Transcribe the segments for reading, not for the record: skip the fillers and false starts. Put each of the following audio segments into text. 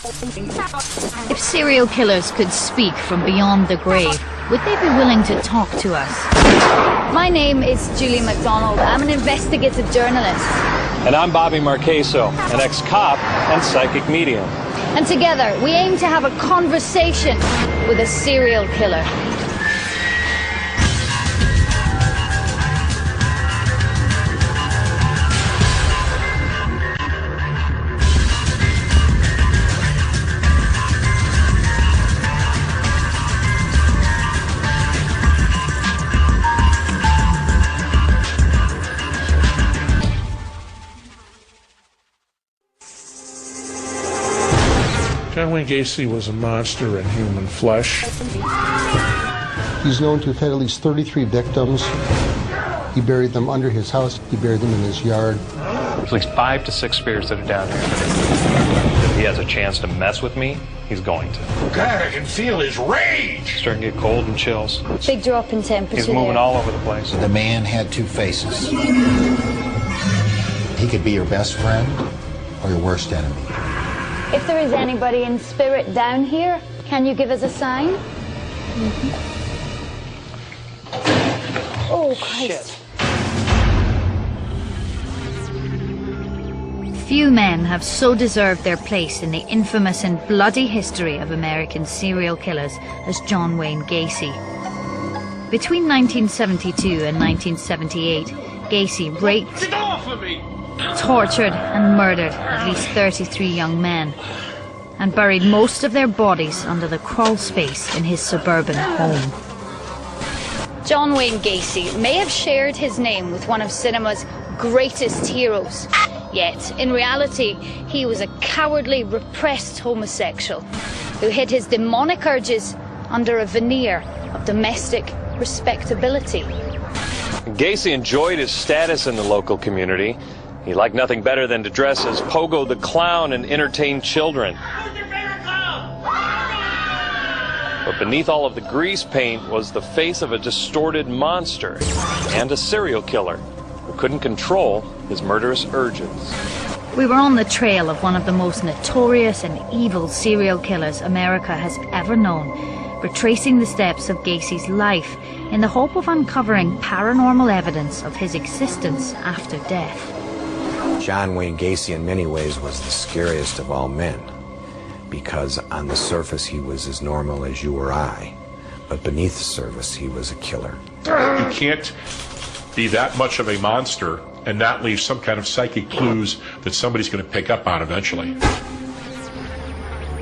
If serial killers could speak from beyond the grave, would they be willing to talk to us? My name is Julie MacDonald. I'm an investigative journalist. And I'm Bobby Marqueso, an ex-cop and psychic medium. And together, we aim to have a conversation with a serial killer. John Wayne Gacy was a monster in human flesh. He's known to have had at least 33 victims. He buried them under his house. He buried them in his yard. There's at least 5 to 6 spirits that are down here. If he has a chance to mess with me, he's going to. God, I can feel his rage! It's starting to get cold and chills. Big drop in temperature. He's moving all over the place. The man had two faces. He could be your best friend or your worst enemy. If there is anybody in spirit down here, can you give us a sign? Oh, Christ. Few men have so deserved their place in the infamous and bloody history of American serial killers as John Wayne Gacy. Between 1972 and 1978, Gacy raped, Get off of me! tortured and murdered at least 33 young men and buried most of their bodies under the crawl space in his suburban home. John Wayne Gacy may have shared his name with one of cinema's greatest heroes, yet in reality he was a cowardly, repressed homosexual who hid his demonic urges under a veneer of domestic respectability. Gacy enjoyed his status in the local community. He liked nothing better than to dress as Pogo the Clown and entertain children. But beneath all of the grease paint was the face of a distorted monster and a serial killer who couldn't control his murderous urges. We were on the trail of one of the most notorious and evil serial killers America has ever known, retracing the steps of Gacy's life in the hope of uncovering paranormal evidence of his existence after death. John Wayne Gacy in many ways was the scariest of all men, because on the surface he was as normal as you or I, but beneath the surface he was a killer. You can't be that much of a monster and not leave some kind of psychic clues that somebody's going to pick up on eventually.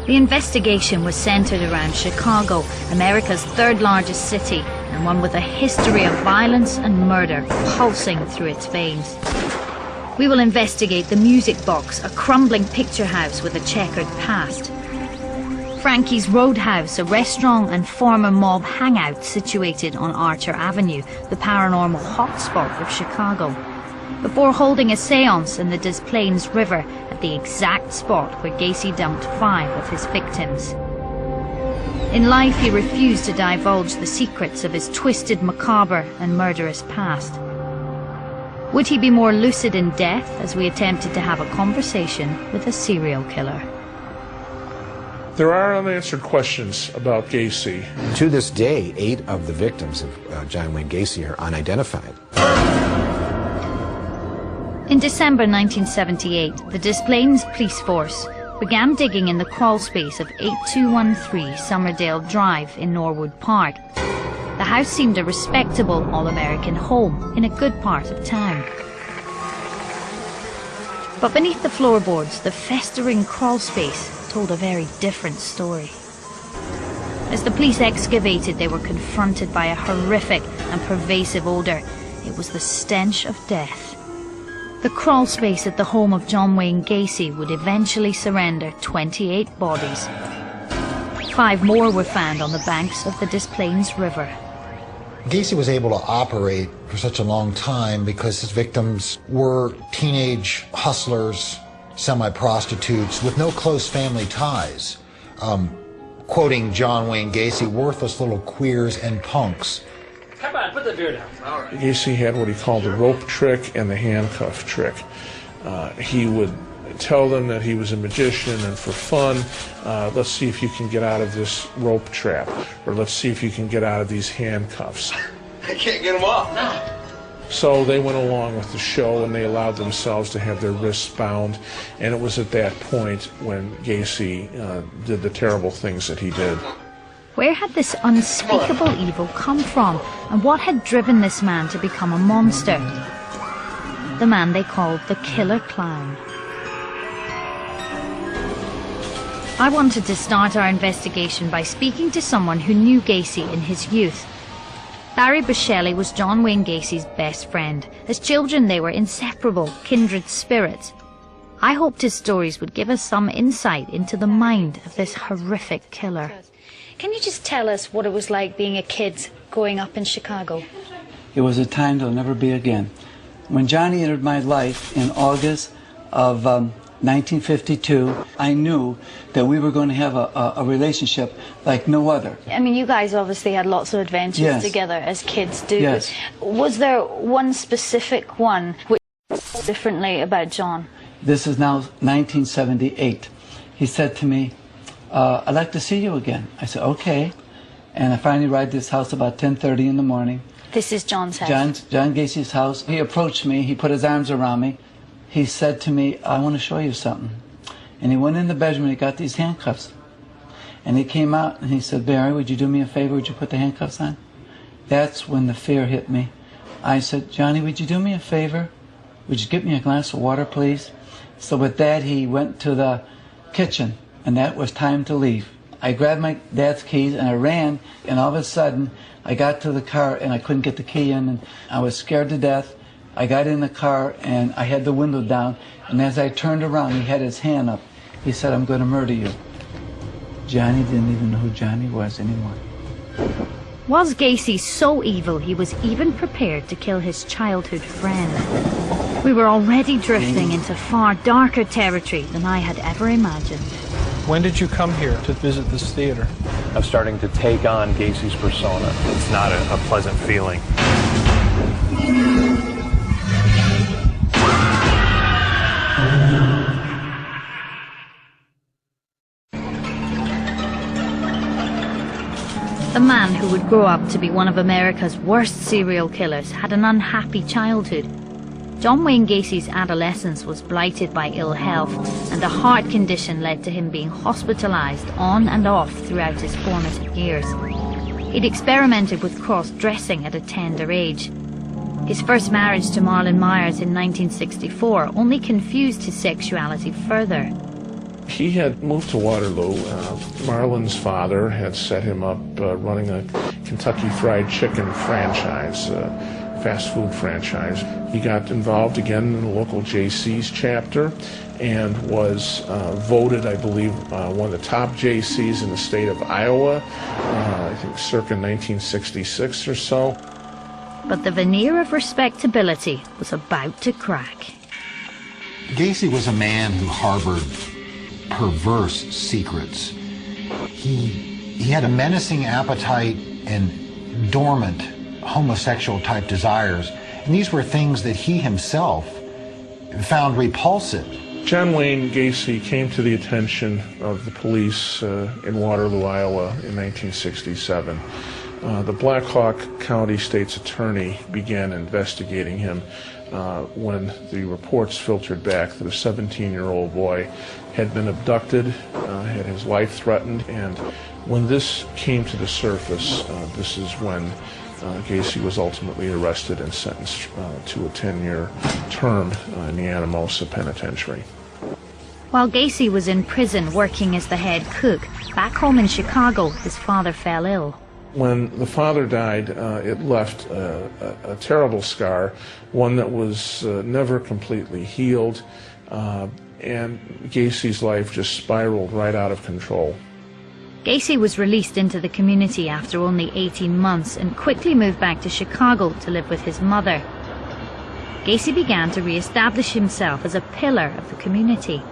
The investigation was centered around Chicago, America's third largest city, and one with a history of violence and murder pulsing through its veins. We will investigate the Music Box, a crumbling picture house with a checkered past. Frankie's Roadhouse, a restaurant and former mob hangout situated on Archer Avenue, the paranormal hotspot of Chicago, before holding a séance in the Des Plaines River at the exact spot where Gacy dumped 5 of his victims. In life, he refused to divulge the secrets of his twisted, macabre and murderous past. Would he be more lucid in death as we attempted to have a conversation with a serial killer? There are unanswered questions about Gacy. To this day, 8 of the victims of John Wayne Gacy are unidentified. In December 1978, the Des Plaines police force began digging in the crawl space of 8213 Summerdale Drive in Norwood Park. The house seemed a respectable all-American home in a good part of town. But beneath the floorboards, the festering crawl space told a very different story. As the police excavated, they were confronted by a horrific and pervasive odor. It was the stench of death. The crawl space at the home of John Wayne Gacy would eventually surrender 28 bodies. 5 more were found on the banks of the Des Plaines River. Gacy was able to operate for such a long time because his victims were teenage hustlers, semi-prostitutes with no close family ties. Quoting John Wayne Gacy, worthless little queers and punks. Come on, put the beer down. All right. Gacy had what he called the rope trick and the handcuff trick. He would tell them that he was a magician, and for fun, let's see if you can get out of this rope trap, or let's see if you can get out of these handcuffs. I can't get him off. So they went along with the show, and they allowed themselves to have their wrists bound, and it was at that point when Gacy did the terrible things that he did. Where had this unspeakable evil come from, and what had driven this man to become a monster? The man they called the Killer Clown. I wanted to start our investigation by speaking to someone who knew Gacy in his youth. Barry Buscelli was John Wayne Gacy's best friend. As children, they were inseparable, kindred spirits. I hoped his stories would give us some insight into the mind of this horrific killer. Can you just tell us what it was like being a kid growing up in Chicago? It was a time that'll never be again. When Johnny entered my life in August of 1952, I knew that we were going to have a relationship like no other. I mean, you guys obviously had lots of adventures together, as kids do. Yes. Was there one specific one which was differently about John? This is now 1978. He said to me, I'd like to see you again. I said, okay. And I finally arrived at his house about 10:30 in the morning. This is John's house? John Gacy's house. He approached me. He put his arms around me. He said to me, I want to show you something. And he went in the bedroom and he got these handcuffs. And he came out and he said, Barry, would you do me a favor? Would you put the handcuffs on? That's when the fear hit me. I said, Johnny, would you do me a favor? Would you get me a glass of water, please? So with that, he went to the kitchen, and that was time to leave. I grabbed my dad's keys and I ran, and all of a sudden, I got to the car and I couldn't get the key in, and I was scared to death. I got in the car and I had the window down, and as I turned around, he had his hand up. He said, I'm going to murder you. Johnny didn't even know who Johnny was anymore. Was Gacy so evil he was even prepared to kill his childhood friend? We were already drifting into far darker territory than I had ever imagined. When did you come here to visit this theater? I'm starting to take on Gacy's persona. It's not a pleasant feeling. The man who would grow up to be one of America's worst serial killers had an unhappy childhood. John Wayne Gacy's adolescence was blighted by ill health, and a heart condition led to him being hospitalized on and off throughout his formative years. He'd experimented with cross-dressing at a tender age. His first marriage to Marlon Myers in 1964 only confused his sexuality further. He had moved to Waterloo. Marlon's father had set him up running a Kentucky Fried Chicken franchise, fast food franchise. He got involved again in the local JC's chapter and was voted, I believe, one of the top JCs in the state of Iowa, I think circa 1966 or so. But the veneer of respectability was about to crack. Gacy was a man who harbored perverse secrets. He had a menacing appetite and dormant homosexual type desires, and these were things that he himself found repulsive. John Wayne Gacy came to the attention of the police in Waterloo, Iowa in 1967. The Black Hawk County State's Attorney began investigating him when the reports filtered back that a 17-year-old boy had been abducted, had his life threatened, and when this came to the surface, this is when Gacy was ultimately arrested and sentenced to a 10-year term in the Anamosa Penitentiary. While Gacy was in prison working as the head cook, back home in Chicago, his father fell ill. When the father died, it left a terrible scar, one that was never completely healed, and Gacy's life just spiraled right out of control. Gacy was released into the community after only 18 months and quickly moved back to Chicago to live with his mother. Gacy began to re-establish himself as a pillar of the community.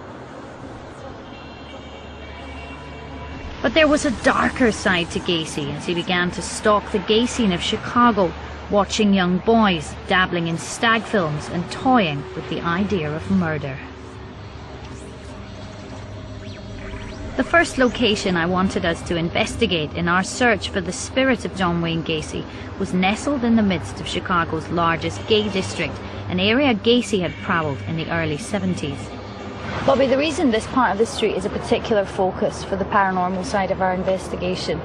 But there was a darker side to Gacy as he began to stalk the gay scene of Chicago, watching young boys dabbling in stag films and toying with the idea of murder. The first location I wanted us to investigate in our search for the spirit of John Wayne Gacy was nestled in the midst of Chicago's largest gay district, an area Gacy had prowled in the early 70s. Bobby, the reason this part of the street is a particular focus for the paranormal side of our investigation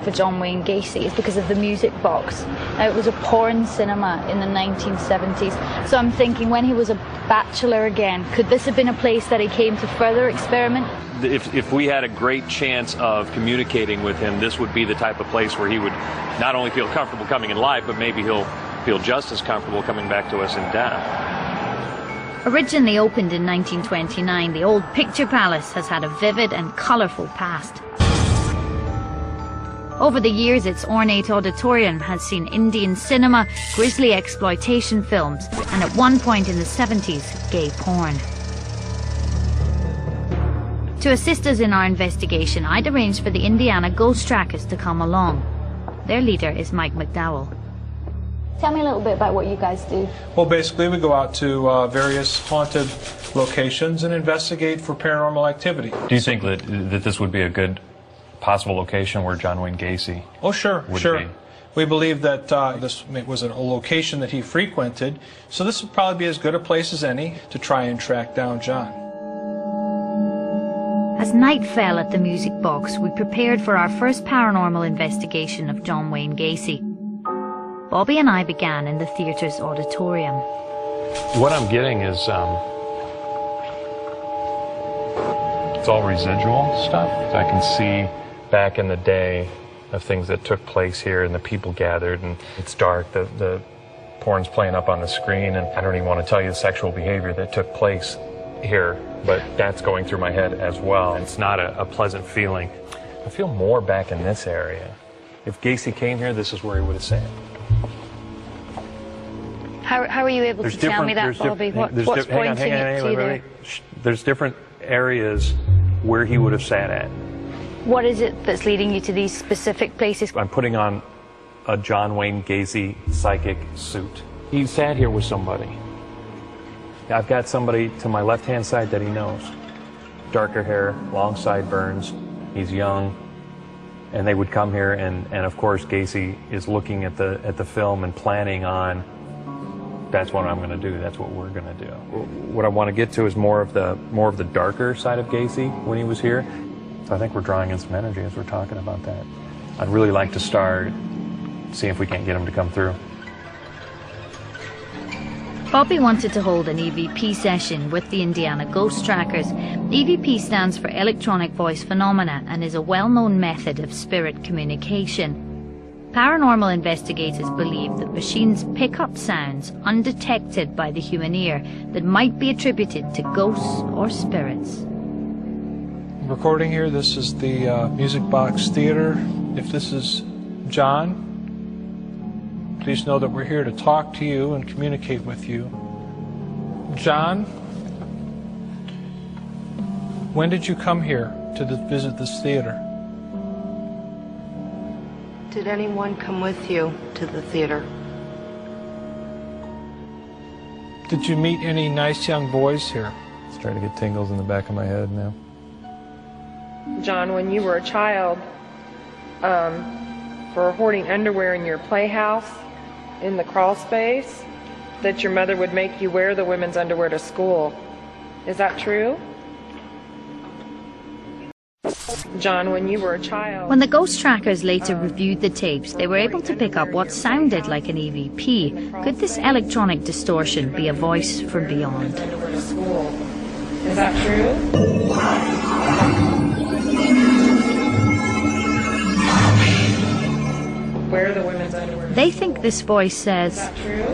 for John Wayne Gacy is because of the Music Box. Now, it was a porn cinema in the 1970s, so I'm thinking when he was a bachelor again, could this have been a place that he came to further experiment? If we had a great chance of communicating with him, this would be the type of place where he would not only feel comfortable coming in life, but maybe he'll feel just as comfortable coming back to us in death. Originally opened in 1929, the old Picture Palace has had a vivid and colourful past. Over the years, its ornate auditorium has seen Indian cinema, grisly exploitation films, and at one point in the 70s, gay porn. To assist us in our investigation, I'd arranged for the Indiana Ghost Trackers to come along. Their leader is Mike McDowell. Tell me a little bit about what you guys do. Well, basically, we go out to various haunted locations and investigate for paranormal activity. Do you think that this would be a good possible location where John Wayne Gacy Oh, sure, would sure. be? We believe that this was a location that he frequented, so this would probably be as good a place as any to try and track down John. As night fell at the Music Box, we prepared for our first paranormal investigation of John Wayne Gacy. Bobby and I began in the theatre's auditorium. What I'm getting is, it's all residual stuff. I can see back in the day of things that took place here, and the people gathered, and it's dark, the porn's playing up on the screen, and I don't even want to tell you the sexual behavior that took place here, but that's going through my head as well. It's not a pleasant feeling. I feel more back in this area. If Gacy came here, this is where he would have sat. How are you able to tell me that, Bobby? What's pointing it to you there? There's different areas where he would have sat at. What is it that's leading you to these specific places? I'm putting on a John Wayne Gacy psychic suit. He sat here with somebody. I've got somebody to my left-hand side that he knows. Darker hair, long sideburns, he's young. And they would come here, and of course Gacy is looking at the film and planning on, that's what I'm going to do, that's what we're going to do. What I want to get to is more of the darker side of Gacy when he was here. So I think we're drawing in some energy as we're talking about that. I'd really like to start seeing if we can't get him to come through. Bobby wanted to hold an EVP session with the Indiana Ghost Trackers. EVP stands for Electronic Voice Phenomena and is a well-known method of spirit communication. Paranormal investigators believe that machines pick up sounds undetected by the human ear that might be attributed to ghosts or spirits. Recording here, this is the Music Box Theater. If this is John, please know that we're here to talk to you and communicate with you. John, when did you come here to visit this theater? Did anyone come with you to the theater? Did you meet any nice young boys here? It's starting to get tingles in the back of my head now. John, when you were a child, for hoarding underwear in your playhouse in the crawl space, that your mother would make you wear the women's underwear to school. Is that true? John, when you were a child... When the Ghost Trackers later reviewed the tapes, they were able to pick up what sounded like an EVP. Could this electronic distortion be a voice from beyond? Is that true? Wear the women's underwear. They think this voice says... Is that true?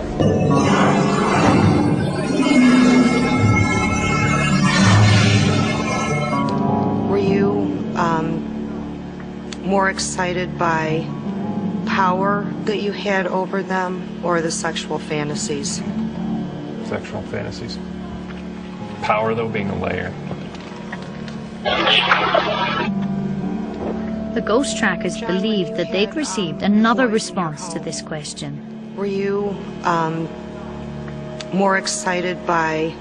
Were you more excited by power that you had over them or the sexual fantasies? Sexual fantasies. Power, though, being a layer. The Ghost Trackers believed that they'd received another response to this question. Were you more excited by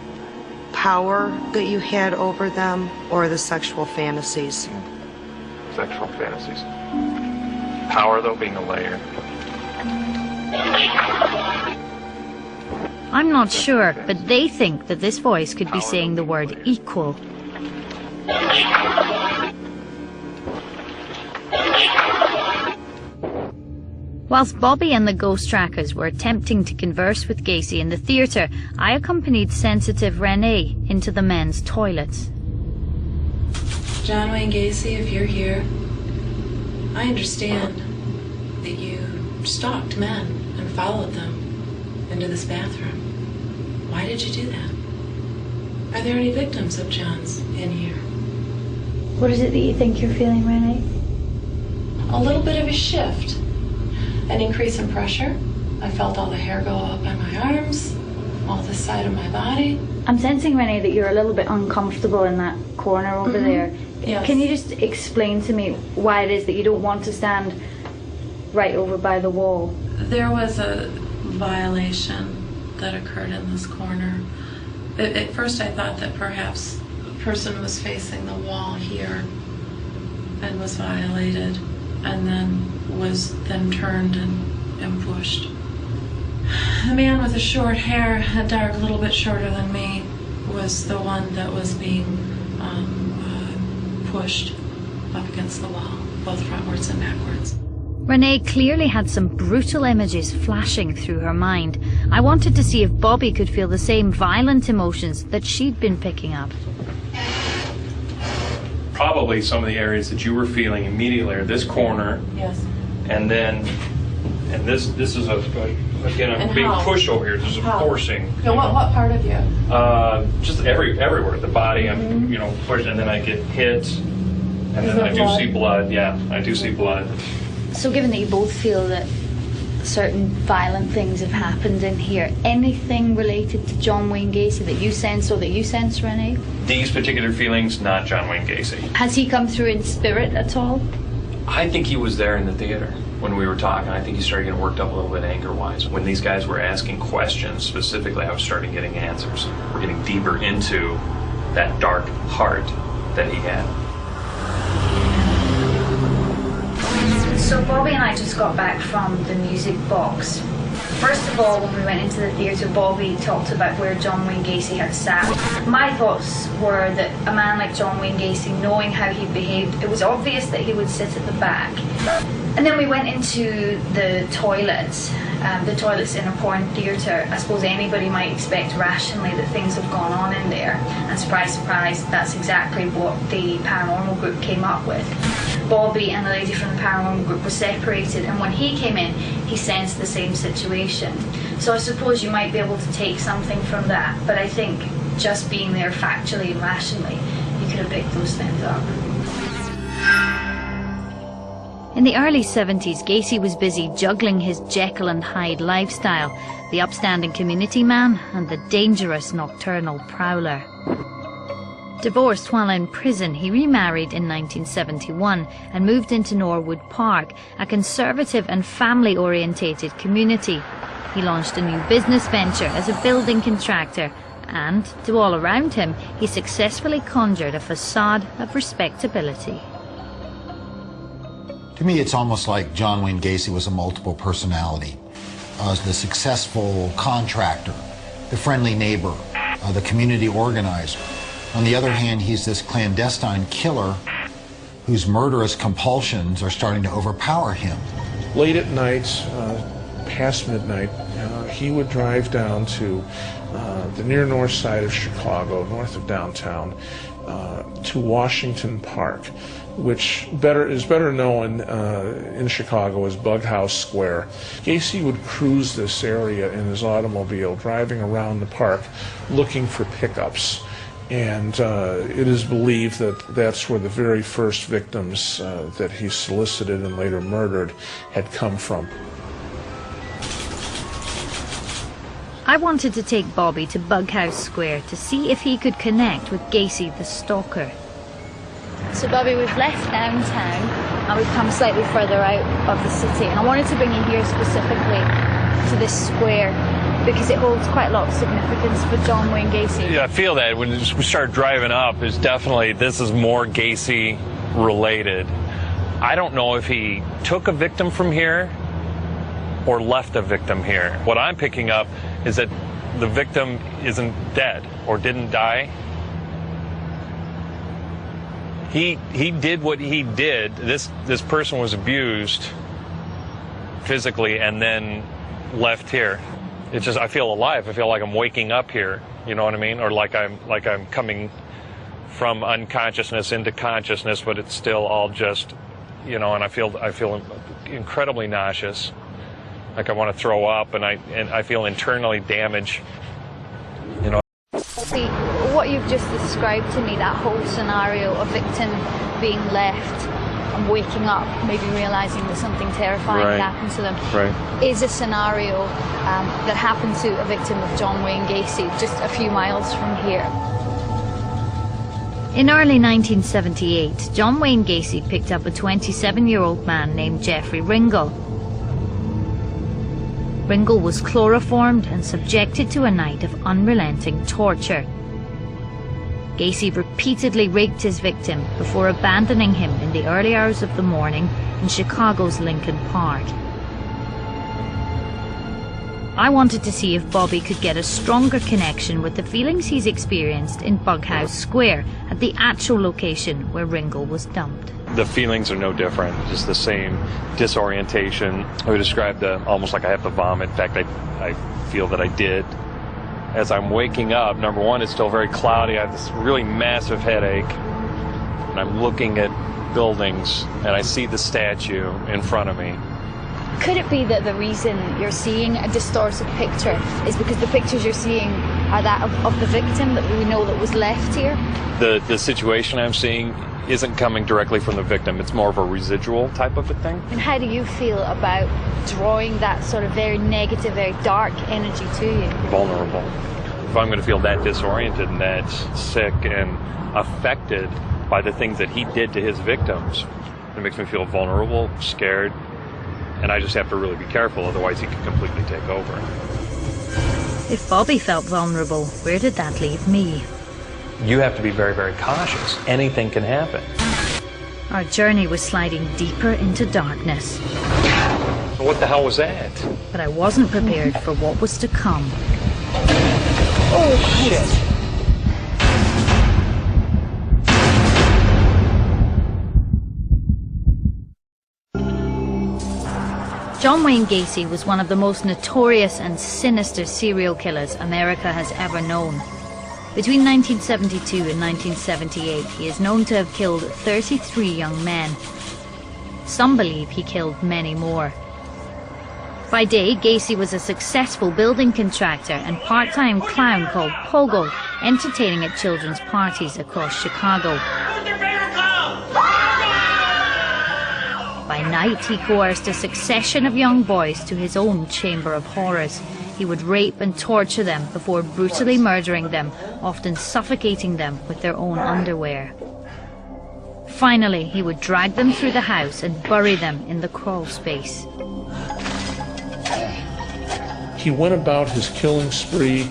power that you had over them or the sexual fantasies? Sexual fantasies. Power, though, being a layer. I'm not sure, but they think that this voice could be saying the word equal. Whilst Bobby and the ghost trackers were attempting to converse with Gacy in the theatre, I accompanied sensitive Renee into the men's toilets. John Wayne Gacy, if you're here, I understand that you stalked men and followed them into this bathroom. Why did you do that? Are there any victims of John's in here? What is it that you think you're feeling, Renee? A little bit of a shift. An increase in pressure. I felt all the hair go up on my arms, all this side of my body. I'm sensing, Renee, that you're a little bit uncomfortable in that corner over there. Yes. Can you just explain to me why it is that you don't want to stand right over by the wall? There was a violation that occurred in this corner. At first I thought that perhaps a person was facing the wall here and was violated, and then was then turned and pushed. The man with the short hair, a little bit shorter than me, was the one that was being pushed up against the wall, both frontwards and backwards. Renee clearly had some brutal images flashing through her mind. I wanted to see if Bobby could feel the same violent emotions that she'd been picking up. Probably some of the areas that you were feeling immediately are this corner. Yes. And then, and this is again a And big how? push over here. There's a forcing. No, what part of you? Just everywhere. The body, I'm pushed, and then I get hit, and then I do see blood. Yeah, I do see blood. So given that you both feel that certain violent things have happened in here, anything related to John Wayne Gacy that you sense, or that you sense, Renee? These particular feelings, not John Wayne Gacy. Has he come through in spirit at all? I think he was there in the theater when we were talking. I think he started getting worked up a little bit anger-wise. When these guys were asking questions, specifically, I was starting getting answers. We're getting deeper into that dark heart that he had. So Bobby and I just got back from the music box. First of all, when we went into the theatre, Bobby talked about where John Wayne Gacy had sat. My thoughts were that a man like John Wayne Gacy, knowing how he behaved, it was obvious that he would sit at the back. And then we went into the toilets in a porn theatre. I suppose anybody might expect rationally that things have gone on in there. And surprise, surprise, that's exactly what the paranormal group came up with. Bobby and the lady from the paranormal group were separated, and when he came in, he sensed the same situation. So I suppose you might be able to take something from that, but I think just being there factually and rationally, you could have picked those things up. In the early 70s, Gacy was busy juggling his Jekyll and Hyde lifestyle, the upstanding community man and the dangerous nocturnal prowler. Divorced while in prison, he remarried in 1971 and moved into Norwood Park, a conservative and family-orientated community. He launched a new business venture as a building contractor, and, to all around him, he successfully conjured a facade of respectability. To me, it's almost like John Wayne Gacy was a multiple personality. The successful contractor, the friendly neighbor, the community organizer. On the other hand, he's this clandestine killer whose murderous compulsions are starting to overpower him. Late at night, past midnight, he would drive down to the near north side of Chicago, north of downtown, to Washington Park, which is better known in Chicago as Bughouse Square. Gacy would cruise this area in his automobile, driving around the park looking for pickups. And it is believed that that's where the very first victims that he solicited and later murdered had come from. I wanted to take Bobby to Bughouse Square to see if he could connect with Gacy the stalker. So Bobby, we've left downtown and we've come slightly further out of the city, and I wanted to bring you here specifically to this square. because it holds quite a lot of significance for John Wayne Gacy. Yeah, I feel that when we start driving up, this is more Gacy related. I don't know if he took a victim from here or left a victim here. What I'm picking up is that the victim isn't dead or didn't die. He did what he did. This person was abused physically and then left here. It's just, I feel alive. I feel like I'm waking up here. You know what I mean? Or like I'm coming from unconsciousness into consciousness, but it's still all just, you know. And I feel incredibly nauseous. Like I want to throw up, and I feel internally damaged. You know. See, what you've just described to me, that whole scenario, a victim being left and waking up, maybe realizing that something terrifying had happened to them, is a scenario that happened to a victim of John Wayne Gacy just a few miles from here. In early 1978, John Wayne Gacy picked up a 27-year-old man named Jeffrey Ringel. Ringel was chloroformed and subjected to a night of unrelenting torture. Gacy repeatedly raped his victim before abandoning him in the early hours of the morning in Chicago's Lincoln Park. I wanted to see if Bobby could get a stronger connection with the feelings he's experienced in Bughouse Square, at the actual location where Ringel was dumped. The feelings are no different, just the same disorientation. I would describe almost like I have to vomit. In fact, I feel that I did. As I'm waking up, number one, it's still very cloudy. I have this really massive headache, and I'm looking at buildings, and I see the statue in front of me. Could it be that the reason you're seeing a distorted picture is because the pictures you're seeing are that of the victim that we know that was left here? The situation I'm seeing isn't coming directly from the victim. It's more of a residual type of a thing. And how do you feel about drawing that sort of very negative, very dark energy to you? Vulnerable. If I'm going to feel that disoriented and that sick and affected by the things that he did to his victims, it makes me feel vulnerable, scared, and I just have to really be careful, otherwise he could completely take over. If Bobby felt vulnerable, where did that leave me? You have to be very, very cautious. Anything can happen. Our journey was sliding deeper into darkness. What the hell was that? But I wasn't prepared for what was to come. Oh, shit. John Wayne Gacy was one of the most notorious and sinister serial killers America has ever known. Between 1972 and 1978, he is known to have killed 33 young men. Some believe he killed many more. By day, Gacy was a successful building contractor and part-time clown called Pogo, entertaining at children's parties across Chicago. By night, he coerced a succession of young boys to his own chamber of horrors. He would rape and torture them before brutally murdering them, often suffocating them with their own underwear. Finally, he would drag them through the house and bury them in the crawl space. He went about his killing spree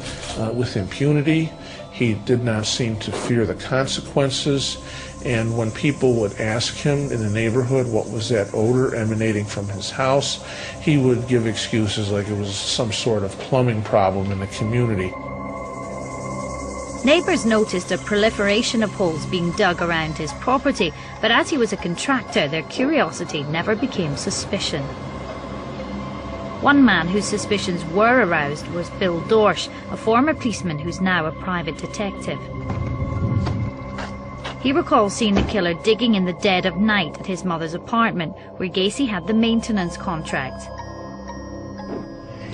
with impunity. He did not seem to fear the consequences. And when people would ask him in the neighborhood what was that odor emanating from his house, he would give excuses like it was some sort of plumbing problem in the community. Neighbours noticed a proliferation of holes being dug around his property, but as he was a contractor, their curiosity never became suspicion. One man whose suspicions were aroused was Bill Dorsch, a former policeman who's now a private detective. He recalls seeing the killer digging in the dead of night at his mother's apartment, where Gacy had the maintenance contract.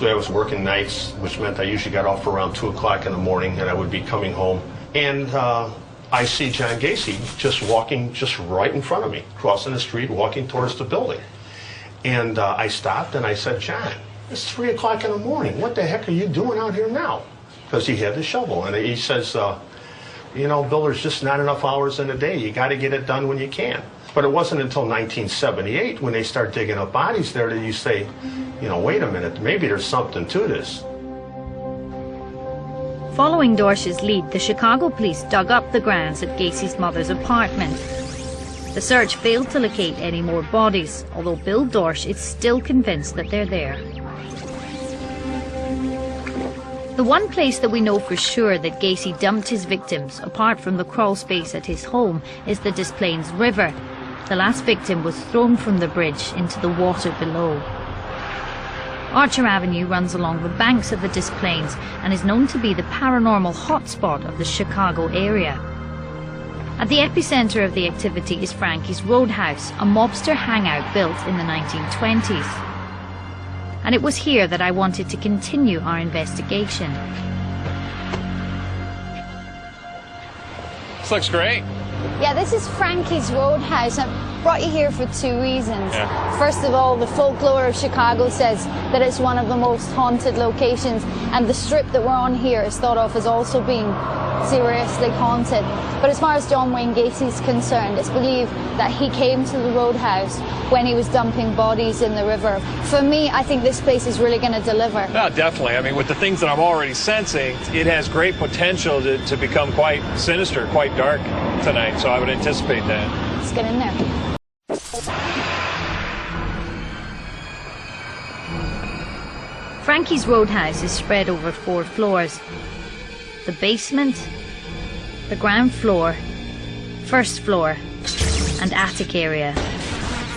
I was working nights, which meant I usually got off around 2 o'clock in the morning, and I would be coming home. And I see John Gacy just walking just right in front of me, crossing the street, walking towards the building. And I stopped and I said, "John, it's 3 o'clock in the morning. What the heck are you doing out here now?" Because he had the shovel. And he says, "You know, Bill, there's just not enough hours in a day. You got to get it done when you can." But it wasn't until 1978 when they start digging up bodies there that you say, you know, wait a minute, maybe there's something to this. Following Dorsch's lead, the Chicago police dug up the grounds at Gacy's mother's apartment. The search failed to locate any more bodies, although Bill Dorsch is still convinced that they're there. The one place that we know for sure that Gacy dumped his victims, apart from the crawl space at his home, is the Des Plaines River. The last victim was thrown from the bridge into the water below. Archer Avenue runs along the banks of the Des Plaines and is known to be the paranormal hotspot of the Chicago area. At the epicenter of the activity is Frankie's Roadhouse, a mobster hangout built in the 1920s. And it was here that I wanted to continue our investigation. This looks great. Yeah, this is Frankie's Roadhouse. I brought you here for two reasons. Yeah. First of all, the folklore of Chicago says that it's one of the most haunted locations, and the strip that we're on here is thought of as also being seriously haunted. But as far as John Wayne Gacy is concerned, it's believed that he came to the Roadhouse when he was dumping bodies in the river. For me, I think this place is really going to deliver. No, definitely. I mean, with the things that I'm already sensing, it has great potential to become quite sinister, quite dark tonight, so I would anticipate that. Let's get in there. Frankie's Roadhouse is spread over 4 floors. The basement, the ground floor, first floor, and attic area.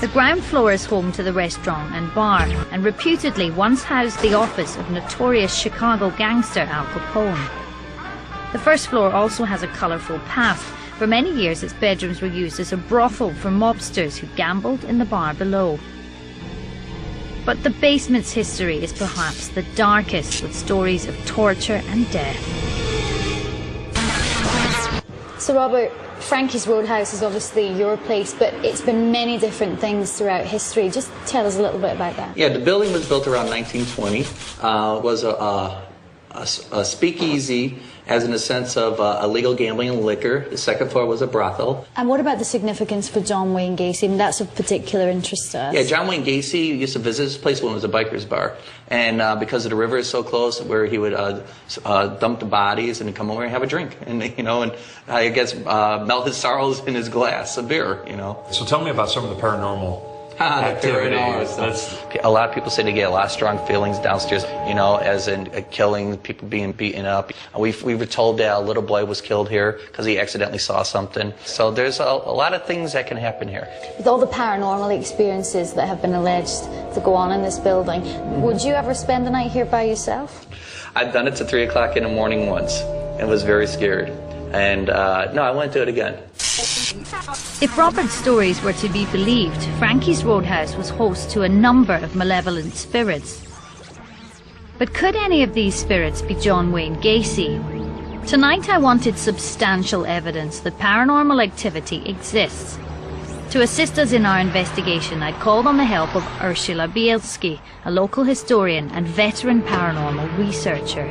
The ground floor is home to the restaurant and bar, and reputedly once housed the office of notorious Chicago gangster Al Capone. The first floor also has a colourful past. For many years its bedrooms were used as a brothel for mobsters who gambled in the bar below. But the basement's history is perhaps the darkest, with stories of torture and death. So Robert, Frankie's Roadhouse is obviously your place, but it's been many different things throughout history. Just tell us a little bit about that. Yeah, the building was built around 1920. It was a speakeasy, as in the sense of illegal gambling and liquor. The second floor was a brothel. And what about the significance for John Wayne Gacy? I mean, that's of particular interest to us. Yeah, John Wayne Gacy used to visit this place when it was a biker's bar. And because of the river is so close, where he would dump the bodies and come over and have a drink. And, you know, and I guess melt his sorrows in his glass of beer, you know. So tell me about some of the paranormal activities. A lot of people say they get a lot of strong feelings downstairs, you know, as in killing, people being beaten up. We were told that a little boy was killed here because he accidentally saw something. So there's a lot of things that can happen here. With all the paranormal experiences that have been alleged to go on in this building, would you ever spend the night here by yourself? I've done it to 3 o'clock in the morning once and was very scared. And no, I wouldn't do it again. If Robert's stories were to be believed, Frankie's Roadhouse was host to a number of malevolent spirits. But could any of these spirits be John Wayne Gacy? Tonight I wanted substantial evidence that paranormal activity exists. To assist us in our investigation, I'd called on the help of Ursula Bielski, a local historian and veteran paranormal researcher.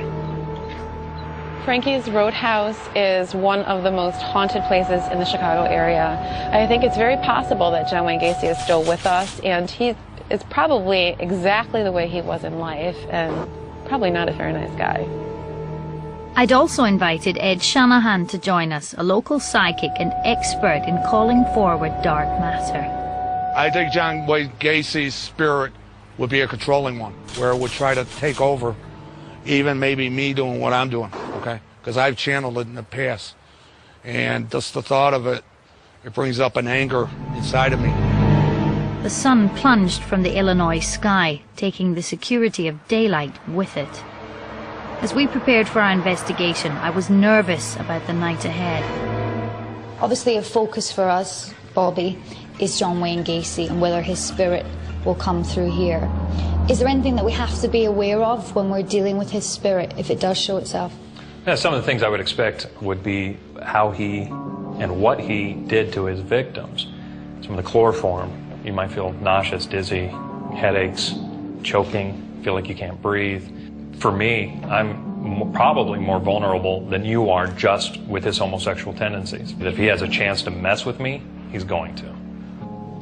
Frankie's Roadhouse is one of the most haunted places in the Chicago area. I think it's very possible that John Wayne Gacy is still with us, and he is probably exactly the way he was in life, and probably not a very nice guy. I'd also invited Ed Shanahan to join us, a local psychic and expert in calling forward dark matter. I think John Wayne Gacy's spirit would be a controlling one, where it would try to take over even maybe me doing what I'm doing, okay? Because I've channeled it in the past. And just the thought of it, it brings up an anger inside of me. The sun plunged from the Illinois sky, taking the security of daylight with it. As we prepared for our investigation, I was nervous about the night ahead. Obviously a focus for us, Bobby, is John Wayne Gacy and whether his spirit will come through here. Is there anything that we have to be aware of when we're dealing with his spirit, if it does show itself? Yeah, some of the things I would expect would be how he and what he did to his victims. Some of the chloroform, you might feel nauseous, dizzy, headaches, choking, feel like you can't breathe. For me, I'm probably more vulnerable than you are just with his homosexual tendencies. If he has a chance to mess with me, he's going to.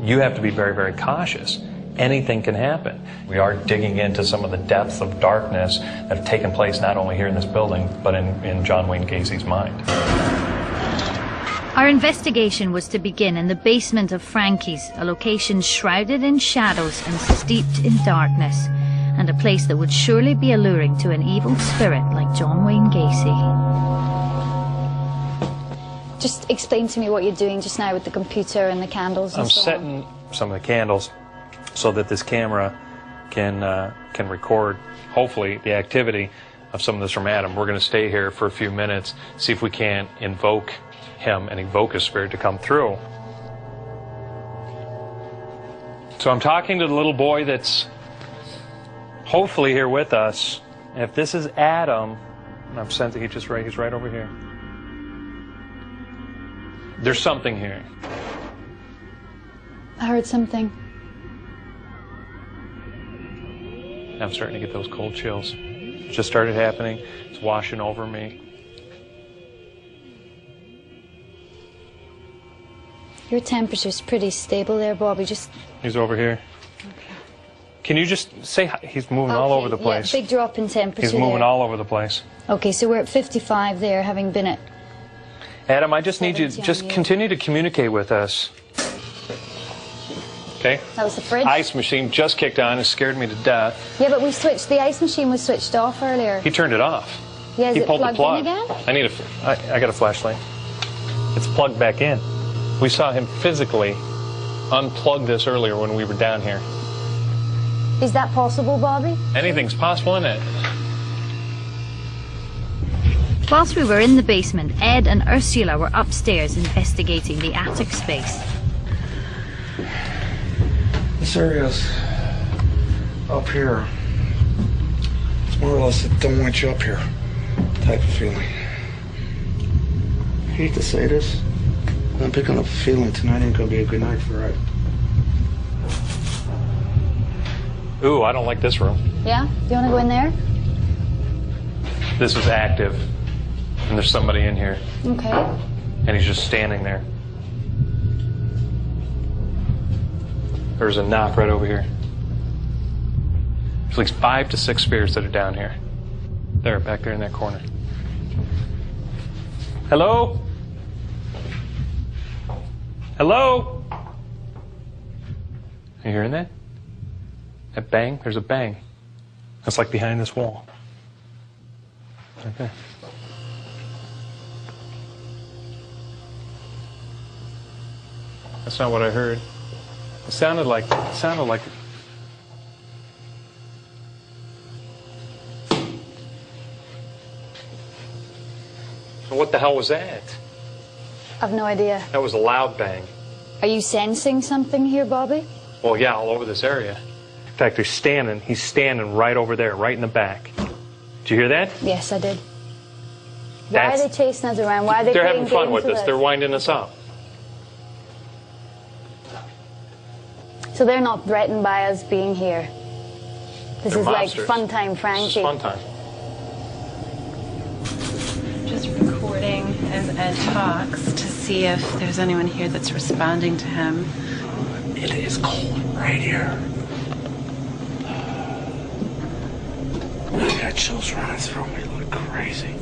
You have to be very, very cautious. anything can happen. We are digging into some of the depths of darkness that have taken place not only here in this building, but in John Wayne Gacy's mind. Our investigation was to begin in the basement of Frankie's, a location shrouded in shadows and steeped in darkness, and a place that would surely be alluring to an evil spirit like John Wayne Gacy. Just explain to me what you're doing just now with the computer and the candles and I'm so on. setting some of the candles so that this camera can record, hopefully, the activity of some of this from Adam. We're going to stay here for a few minutes, see if we can't invoke him and invoke a spirit to come through. So I'm talking to the little boy that's hopefully here with us. And if this is Adam, I'm sensing he's right over here. There's something here. I heard something. I'm starting to get those cold chills. It just started happening. It's washing over me. Your temperature's pretty stable there, Bobby. Just He's over here. Okay. Can you just say hi? He's moving all over the place. Yeah, big drop in temperature. He's moving there. all over the place. Okay, so we're at 55 there, having been at... Adam, I just need you to just continue to communicate with us. Okay? That was the fridge? Ice machine just kicked on. It scared me to death. Yeah, but we switched... The ice machine was switched off earlier. He turned it off. Yeah, is he it pulled plugged the plug. in again? I got a flashlight. It's plugged back in. We saw him physically unplug this earlier when we were down here. Is that possible, Bobby? Anything's possible, isn't it? Whilst we were in the basement, Ed and Ursula were upstairs investigating the attic space. This area's up here. It's more or less a don't want you up here type of feeling. I hate to say this. I'm picking up a feeling tonight ain't gonna be a good night for Ed. Ooh, I don't like this room. Yeah? Do you want to go in there? This is active, and there's somebody in here, Okay. and he's just standing there. There's a knock right over here. There's at least 5 to 6 spirits that are down here. There, back there in that corner. Hello? Hello? Are you hearing that? That bang? There's a bang. That's like behind this wall. Right there. That's not what I heard. It sounded like. What the hell was that? I've no idea. That was a loud bang. Are you sensing something here, Bobby? Well, yeah, all over this area. In fact, he's standing right over there, right in the back. Did you hear that? Yes, I did. Why are they chasing us around? Why are they They're playing having fun games with us. They're winding us up. So they're not threatened by us being here. This They're is monsters. like fun time, Frankie. This is fun time. Just recording as Ed talks to see if there's anyone here that's responding to him. It is cold right here. I got chills running through me like crazy.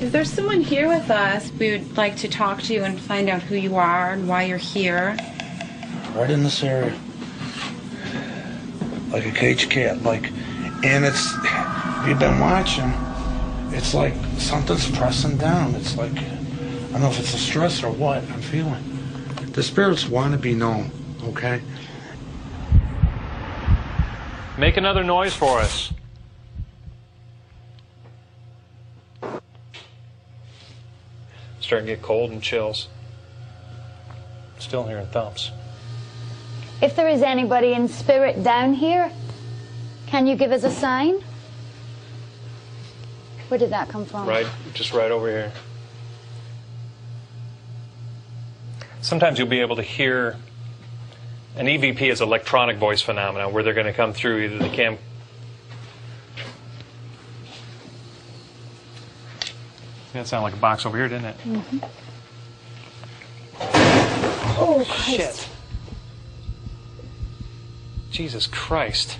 If there's someone here with us, we would like to talk to you and find out who you are and why you're here. Right in this area. Like a caged cat, and it's, if you've been watching, it's like something's pressing down. It's like, I don't know if it's a stress or what I'm feeling. The spirits want to be known, okay? Make another noise for us. Starting to get cold and chills. Still hearing thumps. If there is anybody in spirit down here, can you give us a sign? Where did that come from? Just right over here. Sometimes you'll be able to hear an EVP is electronic voice phenomena where they're going to come through either the cam. That sounded like a box over here, didn't it? Mm-hmm. Oh, Christ. Shit. Jesus Christ.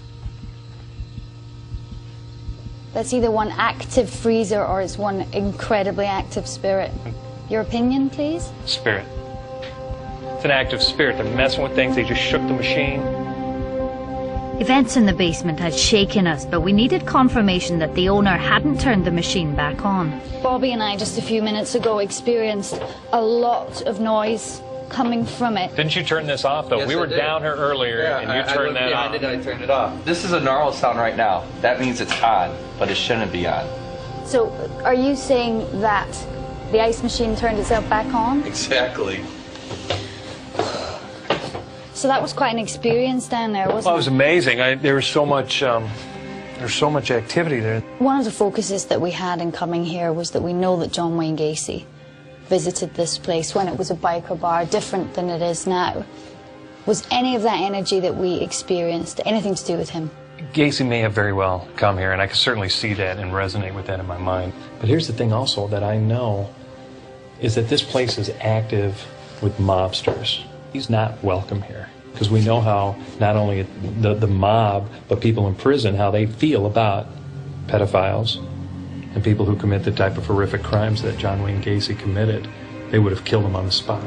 That's either one active freezer or it's one incredibly active spirit. Your opinion, please? Spirit. It's an active spirit. They're messing with things. They just shook the machine. Events in the basement had shaken us, but we needed confirmation that the owner hadn't turned the machine back on. Bobby and I just a few minutes ago experienced a lot of noise coming from it. Didn't you turn this off, though? Yes, we were I did. down here earlier, and you turned that off. I turned it off. This is a normal sound right now. That means it's on, but it shouldn't be on. So, are you saying that the ice machine turned itself back on? Exactly. So that was quite an experience down there, wasn't Well, it was amazing. There was so much activity there. One of the focuses that we had in coming here was that we know that John Wayne Gacy visited this place when it was a biker bar, different than it is now. Was any of that energy that we experienced anything to do with him? Gacy may have very well come here, and I can certainly see that and resonate with that in my mind. But here's the thing also that I know is that this place is active with mobsters. He's not welcome here, because we know how not only the mob, but people in prison, how they feel about pedophiles and people who commit the type of horrific crimes that John Wayne Gacy committed. They would have killed him on the spot.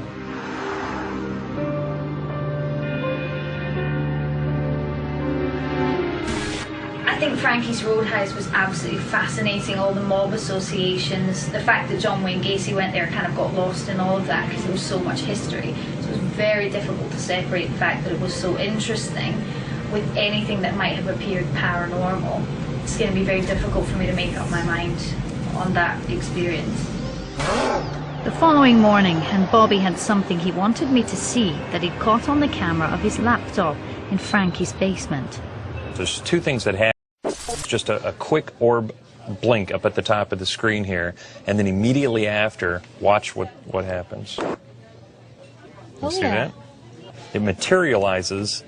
I think Frankie's Roadhouse was absolutely fascinating, all the mob associations, the fact that John Wayne Gacy went there kind of got lost in all of that because there was so much history. So it was very difficult to separate the fact that it was so interesting with anything that might have appeared paranormal. It's going to be very difficult for me to make up my mind on that experience. The following morning, and Bobby had something he wanted me to see that he'd caught on the camera of his laptop in Frankie's basement. There's two things that happen. Just a quick orb blink up at the top of the screen here, and then immediately after, watch what happens. You see that? It materializes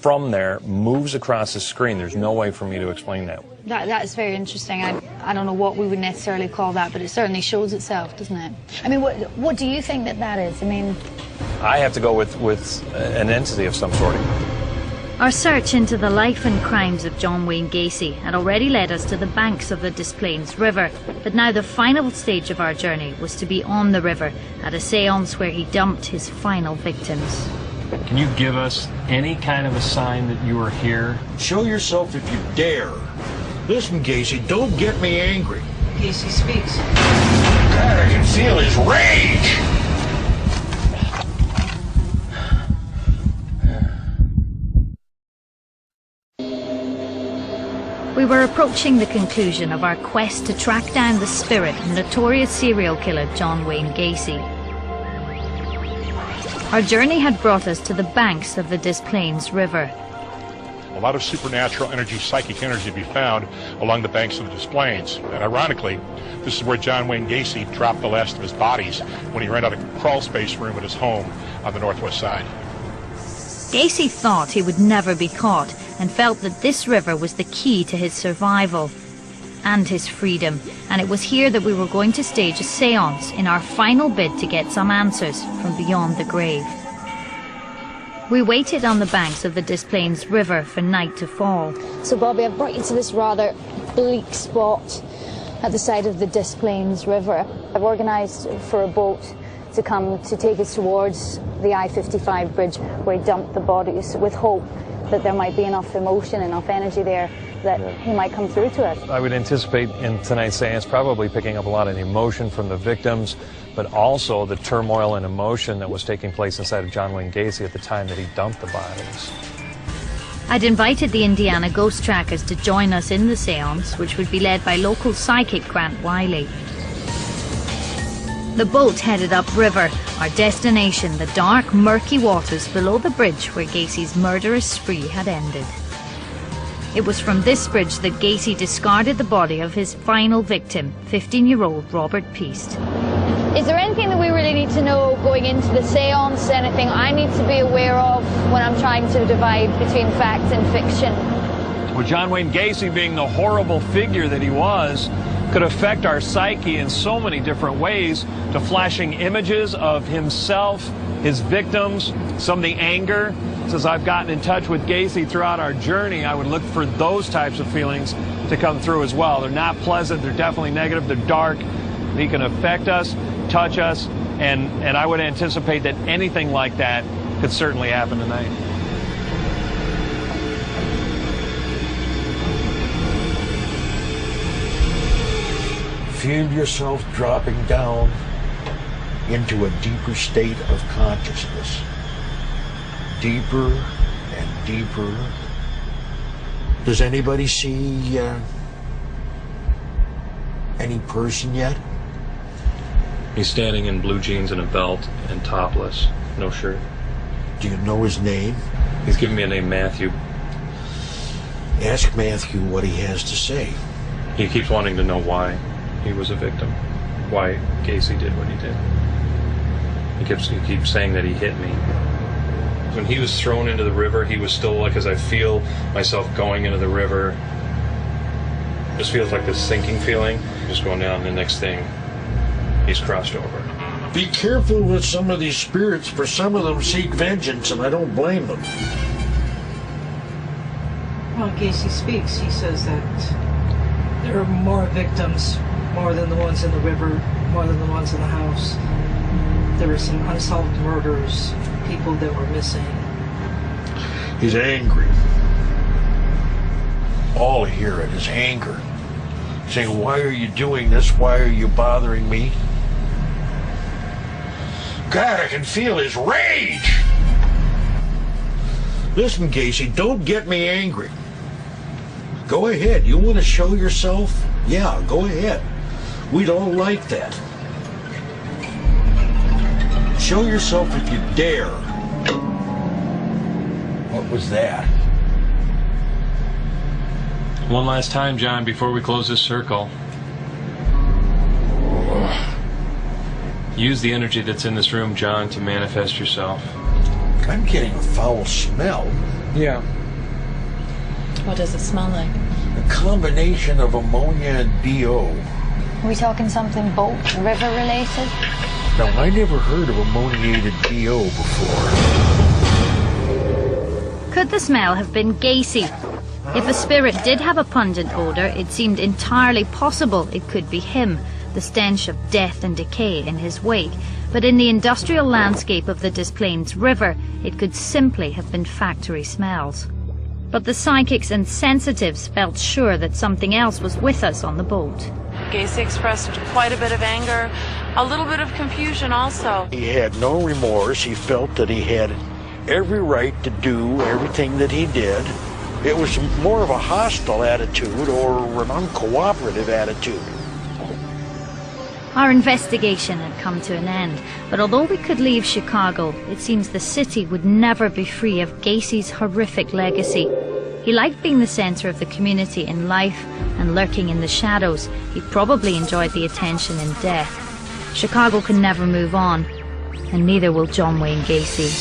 from there, moves across the screen. There's no way for me to explain that. That's very interesting. I don't know what we would necessarily call that, but it certainly shows itself, doesn't it? I mean, what do you think that is? I mean, I have to go with an entity of some sort. Our search into the life and crimes of John Wayne Gacy had already led us to the banks of the Des Plaines River, but now the final stage of our journey was to be on the river at a séance where he dumped his final victims. Can you give us any kind of a sign that you are here? Show yourself if you dare. Listen, Gacy, don't get me angry. Gacy speaks. God, I can feel his rage! We were approaching the conclusion of our quest to track down the spirit of notorious serial killer John Wayne Gacy. Our journey had brought us to the banks of the Des Plaines River. A lot of supernatural energy, psychic energy to be found along the banks of the Des Plaines. And ironically, this is where John Wayne Gacy dropped the last of his bodies when he rented a crawl space room at his home on the northwest side. Gacy thought he would never be caught and felt that this river was the key to his survival and his freedom, and it was here that we were going to stage a séance in our final bid to get some answers from beyond the grave. We waited on the banks of the Des Plaines River for night to fall. so Bobby, I've brought you to this rather bleak spot at the side of the Des Plaines River. I've organised for a boat to come to take us towards the I-55 bridge where he dumped the bodies, with hope that there might be enough emotion, enough energy there that he might come through to us. I would anticipate in tonight's seance probably picking up a lot of the emotion from the victims, but also the turmoil and emotion that was taking place inside of John Wayne Gacy at the time that he dumped the bodies. I'd invited the Indiana Ghost Trackers to join us in the séance, which would be led by local psychic Grant Wiley. The boat headed upriver, our destination the dark, murky waters below the bridge where Gacy's murderous spree had ended. It was from this bridge that Gacy discarded the body of his final victim, 15-year-old Robert Peast. Is there anything that we really need to know going into the séance? Anything I need to be aware of when I'm trying to divide between fact and fiction? Well, John Wayne Gacy, being the horrible figure that he was, could affect our psyche in so many different ways, to flashing images of himself his victims, some of the anger. As I've gotten in touch with Gacy throughout our journey, I would look for those types of feelings to come through as well. They're not pleasant, they're definitely negative, they're dark. He can affect us, touch us, and I would anticipate that anything like that could certainly happen tonight. Feel yourself dropping down into a deeper state of consciousness. Deeper and deeper. Does anybody see any person yet? He's standing in blue jeans and a belt and topless, no shirt. Do you know his name? He's giving me a name, Matthew. Ask Matthew what he has to say. He keeps wanting to know why he was a victim, why Gacy did what he did. He keeps saying that he hit me. When he was thrown into the river, he was still like, as I feel myself going into the river, it just feels like this sinking feeling, just going down, and the next thing, he's crossed over. Be careful with some of these spirits, for some of them seek vengeance, and I don't blame them. Well, Gacy speaks. He says that there are more victims, more than the ones in the river, more than the ones in the house. There were some unsolved murders, people that were missing. He's angry. All I hear it is anger. Saying, why are you doing this? Why are you bothering me? God, I can feel his rage! Listen, Gacy, don't get me angry. Go ahead. You want to show yourself? Yeah, go ahead. We'd all like that. Show yourself if you dare. What was that? One last time, John, before we close this circle. Use the energy that's in this room, John, to manifest yourself. I'm getting a foul smell. Yeah. What does it smell like? A combination of ammonia and BO. Are we talking something boat, river related? Now, I never heard of ammoniated BO before. Could the smell have been Gacy? If a spirit did have a pungent odor, it seemed entirely possible it could be him, the stench of death and decay in his wake. But in the industrial landscape of the Des Plaines River, it could simply have been factory smells. But the psychics and sensitives felt sure that something else was with us on the boat. Gacy expressed quite a bit of anger, a little bit of confusion also. He had no remorse. He felt that he had every right to do everything that he did. It was more of a hostile attitude or an uncooperative attitude. Our investigation had come to an end, but although we could leave Chicago, it seems the city would never be free of Gacy's horrific legacy. He liked being the center of the community in life and lurking in the shadows. He probably enjoyed the attention in death. Chicago can never move on, and neither will John Wayne Gacy.